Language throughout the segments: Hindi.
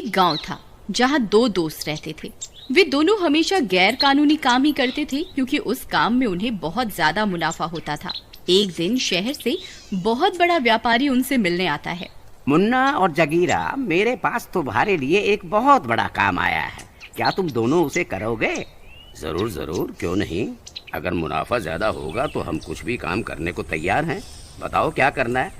एक गांव था जहां दो दोस्त रहते थे। वे दोनों हमेशा गैर कानूनी काम ही करते थे क्योंकि उस काम में उन्हें बहुत ज्यादा मुनाफा होता था। एक दिन शहर से बहुत बड़ा व्यापारी उनसे मिलने आता है। मुन्ना और जगीरा, मेरे पास तुम्हारे लिए एक बहुत बड़ा काम आया है। क्या तुम दोनों उसे करोगे? जरूर जरूर, क्यों नहीं। अगर मुनाफा ज्यादा होगा तो हम कुछ भी काम करने को तैयार हैं। बताओ क्या करना है।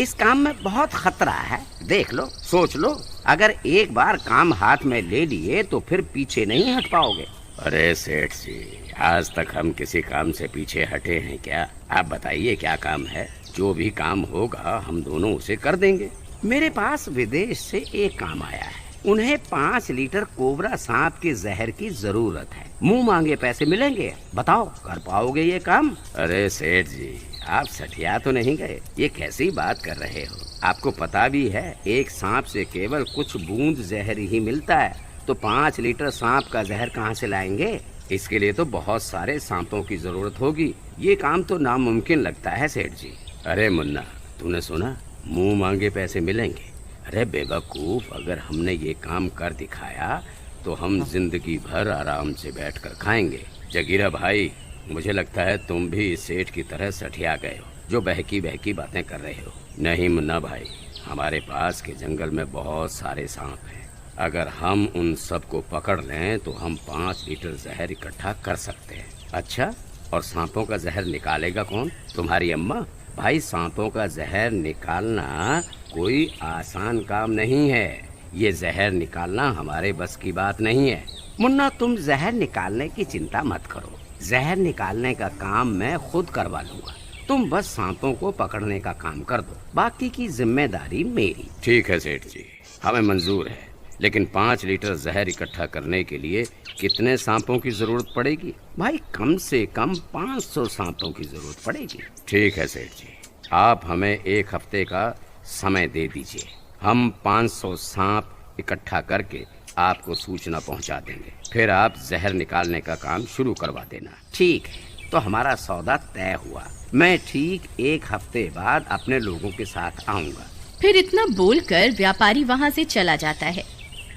इस काम में बहुत खतरा है, देख लो, सोच लो। अगर एक बार काम हाथ में ले लिए तो फिर पीछे नहीं हट पाओगे। अरे सेठ जी, आज तक हम किसी काम से पीछे हटे हैं क्या? आप बताइए क्या काम है। जो भी काम होगा हम दोनों उसे कर देंगे। मेरे पास विदेश से एक काम आया है। उन्हें 5 लीटर कोबरा सांप के जहर की जरूरत है। मुंह मांगे पैसे मिलेंगे। बताओ, कर पाओगे ये काम? अरे सेठ जी, आप सठिया तो नहीं गए? ये कैसी बात कर रहे हो? आपको पता भी है एक सांप से केवल कुछ बूंद जहर ही मिलता है, तो 5 लीटर सांप का जहर कहाँ से लाएंगे? इसके लिए तो बहुत सारे सांपों की जरूरत होगी। ये काम तो नामुमकिन लगता है सेठ जी। अरे मुन्ना, तूने सुना, मुंह मांगे पैसे मिलेंगे? अरे बेवकूफ, अगर हमने ये काम कर दिखाया तो हम जिंदगी भर आराम से बैठकर खाएंगे। जगीरा भाई, मुझे लगता है तुम भी इस सेठ की तरह सठिया गए हो जो बहकी बहकी बातें कर रहे हो। नहीं मुन्ना भाई, हमारे पास के जंगल में बहुत सारे सांप हैं। अगर हम उन सबको पकड़ लें तो हम 5 लीटर जहर इकट्ठा कर सकते हैं। अच्छा, और सांपों का जहर निकालेगा कौन? तुम्हारी अम्मा? भाई, सांपों का जहर निकालना कोई आसान काम नहीं है। ये जहर निकालना हमारे बस की बात नहीं है। मुन्ना, तुम जहर निकालने की चिंता मत करो। जहर निकालने का काम मैं खुद करवा लूंगा। तुम बस सांपों को पकड़ने का काम कर दो, बाकी की जिम्मेदारी मेरी। ठीक है सेठ जी, हमें मंजूर है, लेकिन 5 लीटर जहर इकट्ठा करने के लिए कितने सांपों की जरूरत पड़ेगी? भाई, कम से कम 500 सांपों की जरूरत पड़ेगी। ठीक है सेठ जी, आप हमें 1 हफ्ते का समय दे दीजिए। हम 500 सांप इकट्ठा करके आपको सूचना पहुंचा देंगे। फिर आप जहर निकालने का काम शुरू करवा देना। ठीक है, तो हमारा सौदा तय हुआ। मैं ठीक 1 हफ्ते बाद अपने लोगों के साथ आऊंगा। फिर इतना बोलकर व्यापारी वहाँ से चला जाता है।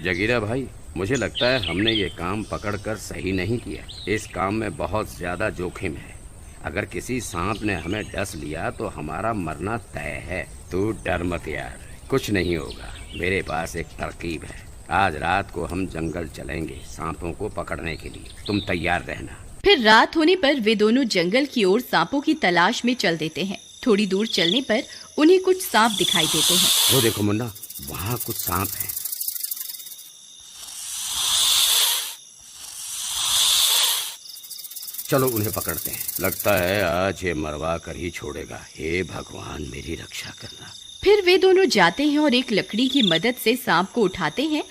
जगीरा भाई, मुझे लगता है हमने ये काम पकड़कर सही नहीं किया। इस काम में बहुत ज्यादा जोखिम है। अगर किसी सांप ने हमें डस लिया तो हमारा मरना तय है। तू डर मत यार, कुछ नहीं होगा। मेरे पास एक तरकीब है। आज रात को हम जंगल चलेंगे सांपों को पकड़ने के लिए। तुम तैयार रहना। फिर रात होने पर वे दोनों जंगल की ओर सांपों की तलाश में चल देते हैं। थोड़ी दूर चलने पर उन्हें कुछ सांप दिखाई देते हैं। वो देखो मुन्ना, वहाँ कुछ सांप हैं। चलो उन्हें पकड़ते हैं। लगता है आज ये मरवा कर ही छोड़ेगा। हे भगवान, मेरी रक्षा करना। फिर वे दोनों जाते हैं और एक लकड़ी की मदद से सांप को उठाते हैं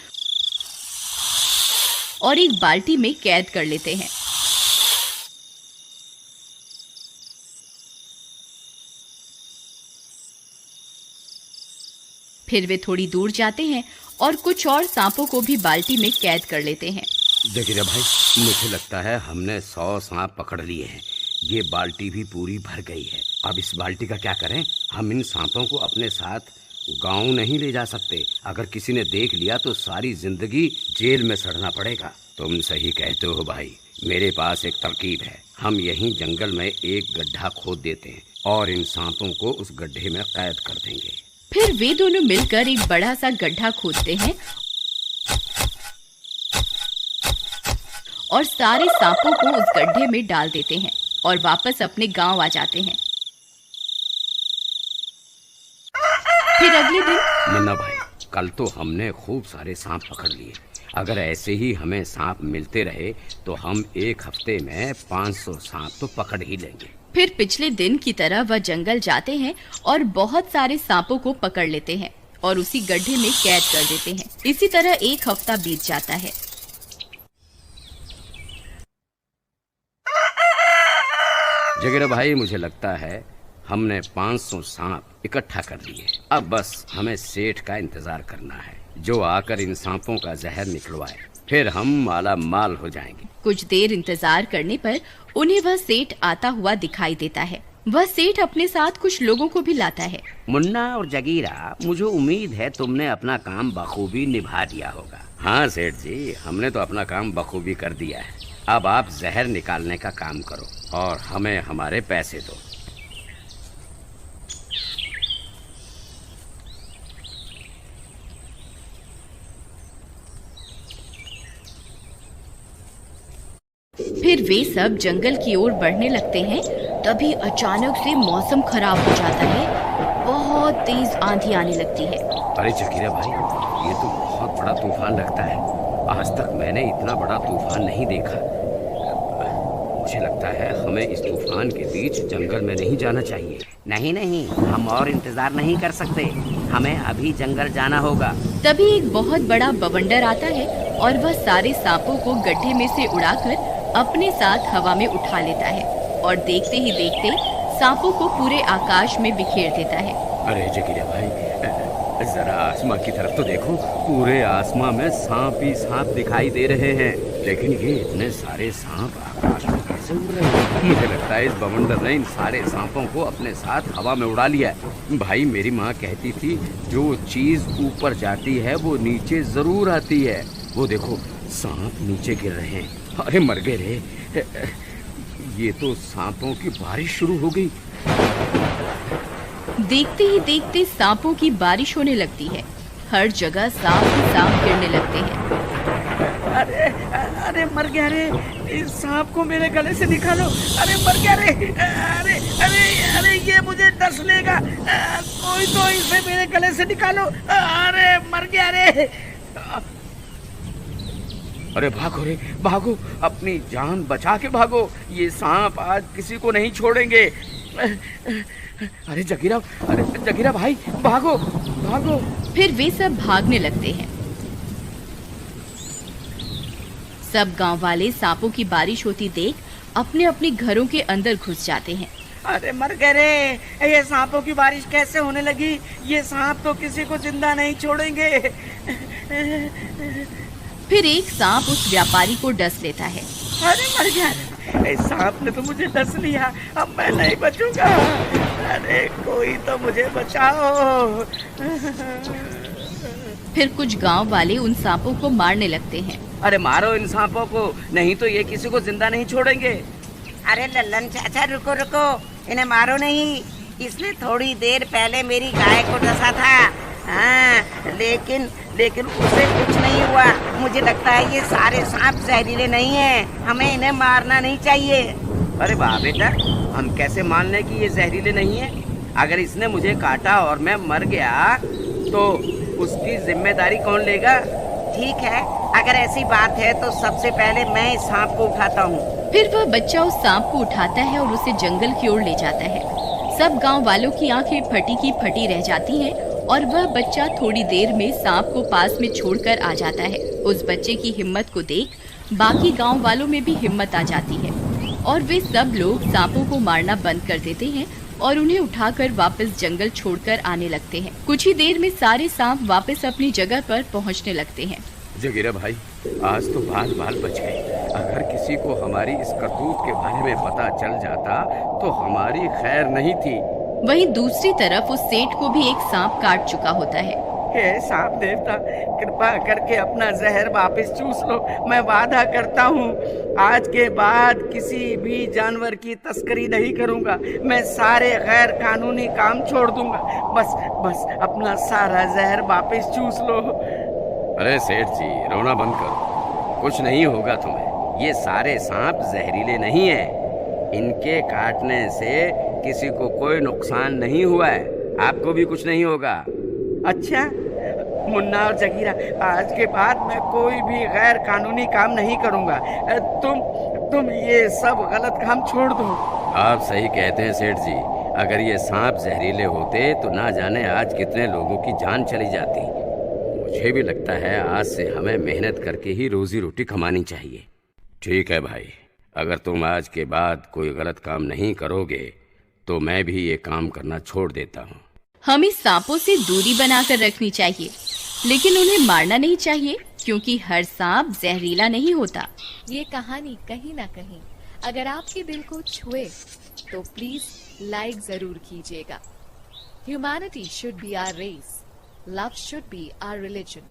और एक बाल्टी में कैद कर लेते हैं। फिर वे थोड़ी दूर जाते हैं और कुछ और सांपों को भी बाल्टी में कैद कर लेते हैं। देखिए भाई, मुझे लगता है हमने 100 सांप पकड़ लिए हैं। ये बाल्टी भी पूरी भर गई है। अब इस बाल्टी का क्या करें? हम इन सांपों को अपने साथ गांव नहीं ले जा सकते। अगर किसी ने देख लिया तो सारी जिंदगी जेल में सड़ना पड़ेगा। तुम सही कहते हो भाई, मेरे पास एक तरकीब है। हम यहीं जंगल में एक गड्ढा खोद देते हैं और इन सांपों को उस गड्ढे में कैद कर देंगे। फिर वे दोनों मिलकर एक बड़ा सा गड्ढा खोदते हैं और सारे सांपों को उस गड्ढे में डाल देते हैं और वापस अपने गांव आ जाते हैं। फिर अगले दिन मुन्ना भाई, कल तो हमने खूब सारे सांप पकड़ लिए। अगर ऐसे ही हमें सांप मिलते रहे तो हम 1 हफ्ते में 500 सांप तो पकड़ ही लेंगे। फिर पिछले दिन की तरह वह जंगल जाते हैं और बहुत सारे सांपों को पकड़ लेते हैं और उसी गड्ढे में कैद कर देते हैं। इसी तरह 1 हफ्ता बीत जाता है। जगीरा भाई, मुझे लगता है हमने 500 सांप इकट्ठा कर लिए। अब बस हमें सेठ का इंतजार करना है, जो आकर इन सांपों का जहर निकलवाए। फिर हम माला माल हो जाएंगे। कुछ देर इंतजार करने पर उन्हें वह सेठ आता हुआ दिखाई देता है। वह सेठ अपने साथ कुछ लोगों को भी लाता है। मुन्ना और जगीरा, मुझे उम्मीद है तुमने अपना काम बखूबी निभा दिया होगा। हाँ सेठ जी, हमने तो अपना काम बखूबी कर दिया है। अब आप जहर निकालने का काम करो और हमें हमारे पैसे दो। फिर वे सब जंगल की ओर बढ़ने लगते हैं। तभी अचानक से मौसम खराब हो जाता है। बहुत तेज आंधी आने लगती है। अरे जकीरा भाई, ये तो बहुत बड़ा तूफान लगता है। आज तक मैंने इतना बड़ा तूफान नहीं देखा। मुझे लगता है हमें इस तूफान के बीच जंगल में नहीं जाना चाहिए। नहीं नहीं, हम और इंतजार नहीं कर सकते, हमें अभी जंगल जाना होगा। तभी एक बहुत बड़ा बवंडर आता है और वह सारे सांपों को गड्ढे में से उड़ाकर अपने साथ हवा में उठा लेता है और देखते ही देखते सांपों को पूरे आकाश में बिखेर देता है। अरे जकीरा भाई, जरा आसमां की तरफ तो देखो। पूरे आसमां में सांप ही सांप दिखाई दे रहे हैं, लेकिन ये इतने सारे सांप आकाश में कैसे उड़ रहे हैं? मुझे लगता है इस बवंडर ने इन सारे सांपों को अपने साथ हवा में उड़ा लिया है। भाई, मेरी माँ कहती थी जो चीज ऊपर जाती है वो नीचे जरूर आती है। वो देखो, सांप नीचे गिर रहे हैं। अरे मर गए रे, ये तो सांपों की बारिश शुरू हो गई। देखते ही देखते सांपों की बारिश होने लगती है। हर जगह सांप ही सांप गिरने लगते हैं। अरे अरे मर गया रे, इस सांप को मेरे गले से निकालो। अरे मर गया रे, अरे अरे अरे ये मुझे डस लेगा। कोई तो इसे मेरे गले से निकालो। अरे मर गया रे। अरे भागो रे, भागो, अपनी जान बचा के भागो। ये सांप आज किसी को नहीं छोड़ेंगे। अरे जगीरा भाई, भागो भागो। फिर वे सब भागने लगते हैं। सब गांव वाले सांपों की बारिश होती देख अपने अपने घरों के अंदर घुस जाते हैं। अरे मर गए रे, ये सांपों की बारिश कैसे होने लगी? ये सांप तो किसी को जिंदा नहीं छोड़ेंगे। फिर एक सांप उस व्यापारी को डस लेता है। अरे मर गया, इस सांप ने तो मुझे डस लिया, अब मैं नहीं बचूंगा। अरे कोई तो मुझे बचाओ। फिर कुछ गांव वाले उन सांपों को मारने लगते हैं। अरे मारो इन सांपों को, नहीं तो ये किसी को जिंदा नहीं छोड़ेंगे। अरे लल्लन चाचा, रुको रुको, इन्हें मारो नहीं। इसने थोड़ी देर पहले मेरी गाय को डसा था। हाँ, लेकिन उसे कुछ नहीं हुआ। मुझे लगता है ये सारे सांप जहरीले नहीं हैं। हमें इन्हें मारना नहीं चाहिए। अरे वाह बेटा, हम कैसे मान लें कि ये जहरीले नहीं है? अगर इसने मुझे काटा और मैं मर गया तो उसकी जिम्मेदारी कौन लेगा? ठीक है, अगर ऐसी बात है तो सबसे पहले मैं इस सांप को उठाता हूँ। फिर वह बच्चा उस सांप को उठाता है और उसे जंगल की ओर ले जाता है। सब गांव वालों की आंखें फटी की फटी रह जाती हैं और वह बच्चा थोड़ी देर में सांप को पास में छोड़कर आ जाता है। उस बच्चे की हिम्मत को देख बाकी गांव वालों में भी हिम्मत आ जाती है और वे सब लोग सांपों को मारना बंद कर देते हैं और उन्हें उठाकर वापस जंगल छोड़कर आने लगते हैं। कुछ ही देर में सारे सांप वापस अपनी जगह पर पहुंचने लगते हैं। जगीरा भाई, आज तो बाल बाल बच गए। अगर किसी को हमारी इस करतूत के बारे में पता चल जाता तो हमारी खैर नहीं थी। वहीं दूसरी तरफ उस सेठ को भी एक सांप काट चुका होता है। हे सांप देवता, कृपा करके अपना जहर वापस चूस लो। मैं वादा करता हूँ आज के बाद किसी भी जानवर की तस्करी नहीं करूँगा। मैं सारे गैर कानूनी काम छोड़ दूंगा। बस अपना सारा जहर वापस चूस लो। अरे सेठ जी, रोना बंद करो, कुछ नहीं होगा तुम्हें। ये सारे सांप जहरीले नहीं हैं। इनके काटने से किसी को कोई नुकसान नहीं हुआ है। आपको भी कुछ नहीं होगा। अच्छा मुन्ना और जगीरा, आज के बाद मैं कोई भी गैर कानूनी काम नहीं करूँगा। तुम ये सब गलत काम छोड़ दो। आप सही कहते हैं सेठ जी। अगर ये सांप जहरीले होते तो ना जाने आज कितने लोगों की जान चली जाती। मुझे भी लगता है आज से हमें मेहनत करके ही रोजी रोटी कमानी चाहिए। ठीक है भाई, अगर तुम आज के बाद कोई गलत काम नहीं करोगे तो मैं भी ये काम करना छोड़ देता हूँ। हमें सांपों से दूरी बनाकर रखनी चाहिए, लेकिन उन्हें मारना नहीं चाहिए, क्योंकि हर सांप जहरीला नहीं होता। ये कहानी कहीं ना कहीं अगर आपके दिल को छुए तो प्लीज लाइक जरूर कीजिएगा। Humanity should be our race, love should be our religion.